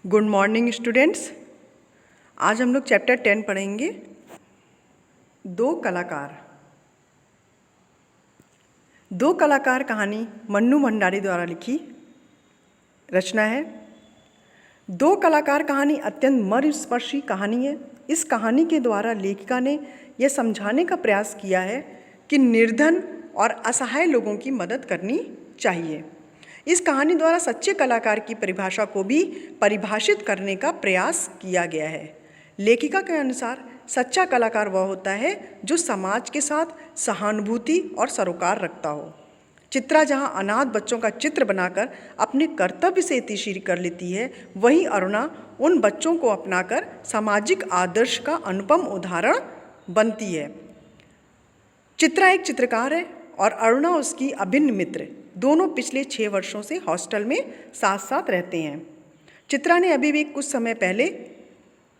Good morning students. आज हम लोग चैप्टर 10 पढ़ेंगे। दो कलाकार कहानी मन्नू भंडारी द्वारा लिखी रचना है। दो कलाकार कहानी अत्यंत मर्मस्पर्शी कहानी है। इस कहानी के द्वारा लेखिका ने यह समझाने का प्रयास किया है कि निर्धन और असहाय लोगों की मदद करनी चाहिए। इस कहानी द्वारा सच्चे कलाकार की परिभाषा को भी परिभाषित करने का प्रयास किया गया है। लेखिका के अनुसार सच्चा कलाकार वह होता है जो समाज के साथ सहानुभूति और सरोकार रखता हो। चित्रा जहां अनाथ बच्चों का चित्र बनाकर अपने कर्तव्य से इतिश्री कर लेती है, वहीं अरुणा उन बच्चों को अपनाकर सामाजिक आदर्श का अनुपम उदाहरण बनती है। चित्रा एक चित्रकार है और अरुणा उसकी अभिन्न मित्र। दोनों पिछले 6 वर्षों से हॉस्टल में साथ साथ रहते हैं। चित्रा ने अभी भी कुछ समय पहले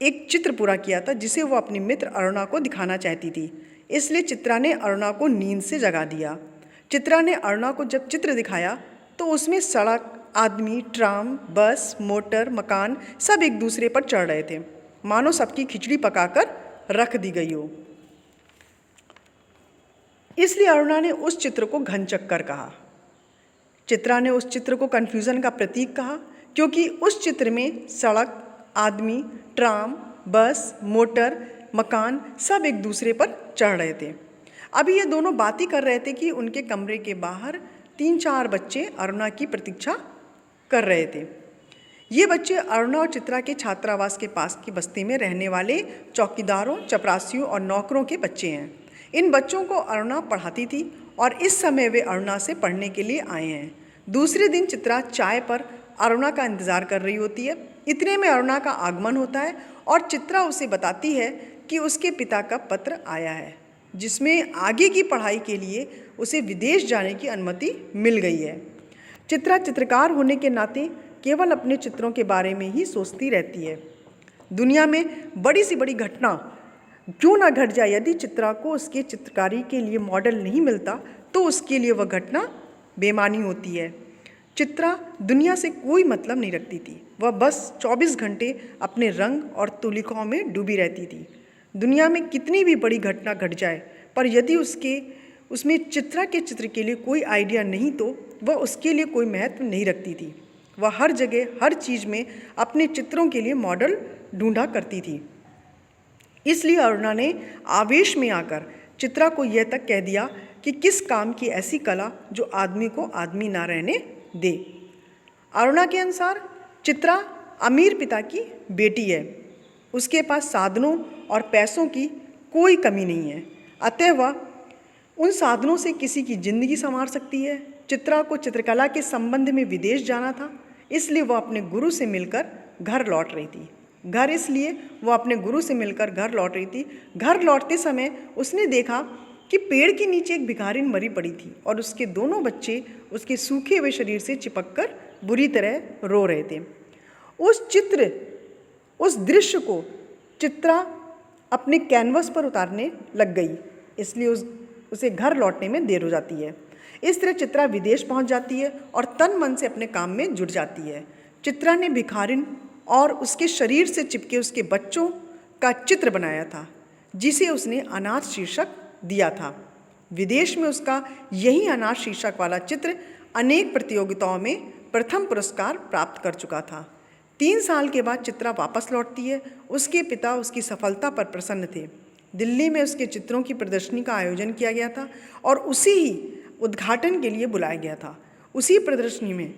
एक चित्र पूरा किया था जिसे वो अपनी मित्र अरुणा को दिखाना चाहती थी, इसलिए चित्रा ने अरुणा को नींद से जगा दिया। चित्रा ने अरुणा को जब चित्र दिखाया तो उसमें सड़क, आदमी, ट्राम, बस, मोटर, मकान सब एक दूसरे पर चढ़ रहे थे, मानो सबकी खिचड़ी पकाकर रख दी गई हो। इसलिए अरुणा ने उस चित्र को घनचक्कर कहा। चित्रा ने उस चित्र को कन्फ्यूज़न का प्रतीक कहा, क्योंकि उस चित्र में सड़क, आदमी, ट्राम, बस, मोटर, मकान सब एक दूसरे पर चढ़ रहे थे। अभी ये दोनों बात ही कर रहे थे कि उनके कमरे के बाहर 3-4 बच्चे अरुणा की प्रतीक्षा कर रहे थे। ये बच्चे अरुणा और चित्रा के छात्रावास के पास की बस्ती में रहने वाले चौकीदारों, चपरासियों और नौकरों के बच्चे हैं। इन बच्चों को अरुणा पढ़ाती थी और इस समय वे अरुणा से पढ़ने के लिए आए हैं। दूसरे दिन चित्रा चाय पर अरुणा का इंतज़ार कर रही होती है। इतने में अरुणा का आगमन होता है और चित्रा उसे बताती है कि उसके पिता का पत्र आया है, जिसमें आगे की पढ़ाई के लिए उसे विदेश जाने की अनुमति मिल गई है। चित्रा चित्रकार होने के नाते केवल अपने चित्रों के बारे में ही सोचती रहती है। दुनिया में बड़ी से बड़ी घटना क्यों ना घट जाए, यदि चित्रा को उसके चित्रकारी के लिए मॉडल नहीं मिलता तो उसके लिए वह घटना बेमानी होती है। चित्रा दुनिया से कोई मतलब नहीं रखती थी। वह बस 24 घंटे अपने रंग और तुलिकाओं में डूबी रहती थी। दुनिया में कितनी भी बड़ी घटना घट जाए, पर यदि उसमें चित्रा के चित्र के लिए कोई आइडिया नहीं तो वह उसके लिए कोई महत्व नहीं रखती थी। वह हर जगह हर चीज़ में अपने चित्रों के लिए मॉडल ढूंढा करती थी। इसलिए अरुणा ने आवेश में आकर चित्रा को यह तक कह दिया कि किस काम की ऐसी कला जो आदमी को आदमी ना रहने दे। अरुणा के अनुसार चित्रा अमीर पिता की बेटी है। उसके पास साधनों और पैसों की कोई कमी नहीं है, अतः वह उन साधनों से किसी की जिंदगी संवार सकती है। चित्रा को चित्रकला के संबंध में विदेश जाना था, इसलिए वह अपने गुरु से मिलकर घर लौट रही थी। घर लौटते समय उसने देखा कि पेड़ के नीचे एक भिखारिन मरी पड़ी थी और उसके दोनों बच्चे उसके सूखे हुए शरीर से चिपककर बुरी तरह रो रहे थे। उस दृश्य को चित्रा अपने कैनवस पर उतारने लग गई, इसलिए उसे घर लौटने में देर हो जाती है। इस तरह चित्रा विदेश पहुंच जाती है और तन मन से अपने काम में जुट जाती है। चित्रा ने भिखारिन और उसके शरीर से चिपके उसके बच्चों का चित्र बनाया था, जिसे उसने अनाथ शीर्षक दिया था। विदेश में उसका यही अनाथ शीर्षक वाला चित्र अनेक प्रतियोगिताओं में प्रथम पुरस्कार प्राप्त कर चुका था। 3 साल के बाद चित्रा वापस लौटती है। उसके पिता उसकी सफलता पर प्रसन्न थे। दिल्ली में उसके चित्रों की प्रदर्शनी का आयोजन किया गया था और उसी ही उद्घाटन के लिए बुलाया गया था। उसी प्रदर्शनी में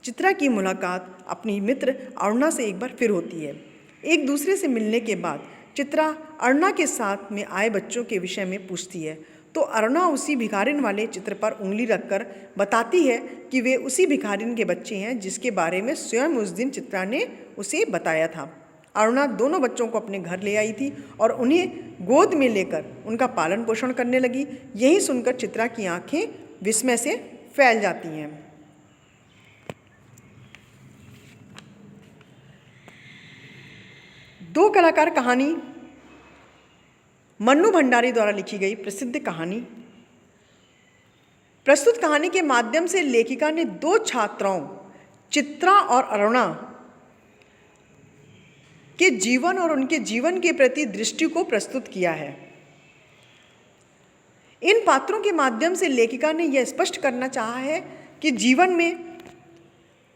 चित्रा की मुलाकात अपनी मित्र अरुणा से एक बार फिर होती है। एक दूसरे से मिलने के बाद चित्रा अरुणा के साथ में आए बच्चों के विषय में पूछती है, तो अरुणा उसी भिखारिन वाले चित्र पर उंगली रखकर बताती है कि वे उसी भिखारिन के बच्चे हैं जिसके बारे में स्वयं उस दिन चित्रा ने उसे बताया था। अरुणा दोनों बच्चों को अपने घर ले आई थी और उन्हें गोद में लेकर उनका पालन पोषण करने लगी। यही सुनकर चित्रा की आंखें विस्मय से फैल जाती हैं। दो कलाकार कहानी मन्नू भंडारी द्वारा लिखी गई प्रसिद्ध कहानी। प्रस्तुत कहानी के माध्यम से लेखिका ने 2 छात्राओं चित्रा और अरुणा के जीवन और उनके जीवन के प्रति दृष्टि को प्रस्तुत किया है। इन पात्रों के माध्यम से लेखिका ने यह स्पष्ट करना चाहा है कि जीवन में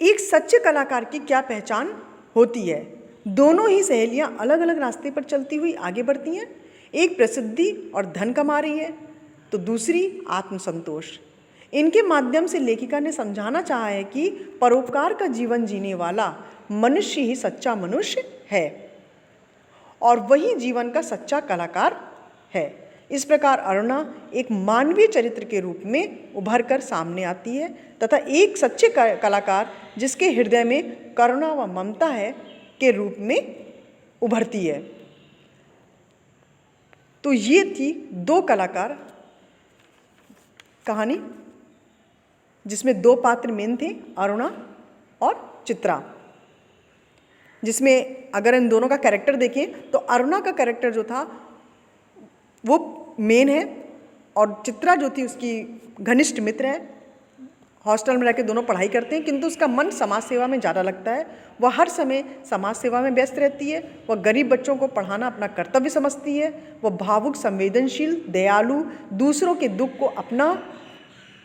एक सच्चे कलाकार की क्या पहचान होती है। दोनों ही सहेलियां अलग अलग रास्ते पर चलती हुई आगे बढ़ती हैं। एक प्रसिद्धि और धन कमा रही है तो दूसरी आत्मसंतोष। इनके माध्यम से लेखिका ने समझाना चाहा है कि परोपकार का जीवन जीने वाला मनुष्य ही सच्चा मनुष्य है और वही जीवन का सच्चा कलाकार है। इस प्रकार अरुणा एक मानवीय चरित्र के रूप में उभर कर सामने आती है तथा एक सच्चे कलाकार जिसके हृदय में करुणा व ममता है के रूप में उभरती है। तो ये थी दो कलाकार कहानी जिसमें दो पात्र मेन थे, अरुणा और चित्रा, जिसमें अगर इन दोनों का कैरेक्टर देखें तो अरुणा का कैरेक्टर जो था वो मेन है और चित्रा जो थी उसकी घनिष्ठ मित्र है। हॉस्टल में रहकर दोनों पढ़ाई करते हैं किंतु उसका मन समाज सेवा में ज़्यादा लगता है। वह हर समय समाज सेवा में व्यस्त रहती है। वह गरीब बच्चों को पढ़ाना अपना कर्तव्य समझती है। वह भावुक, संवेदनशील, दयालु, दूसरों के दुख को अपना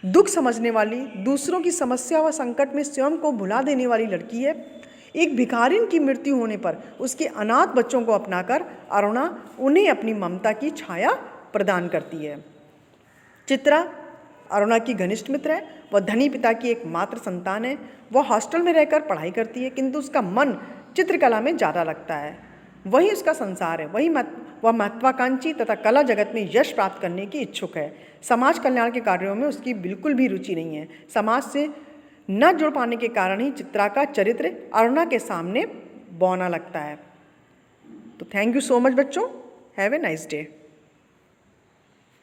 दुख समझने वाली, दूसरों की समस्या व संकट में स्वयं को भुला देने वाली लड़की है। एक भिखारिन की मृत्यु होने पर उसके अनाथ बच्चों को अपनाकर अरुणा उन्हें अपनी ममता की छाया प्रदान करती है। चित्रा अरुणा की घनिष्ठ मित्र है। वह धनी पिता की एक मात्र संतान है। वह हॉस्टल में रहकर पढ़ाई करती है किंतु उसका मन चित्रकला में ज़्यादा लगता है। वही उसका संसार है। वह महत्वाकांक्षी तथा कला जगत में यश प्राप्त करने की इच्छुक है। समाज कल्याण के कार्यों में उसकी बिल्कुल भी रुचि नहीं है। समाज से न जुड़ पाने के कारण ही चित्रा का चरित्र अरुणा के सामने बौना लगता है। तो थैंक यू सो मच बच्चों। Have a nice day.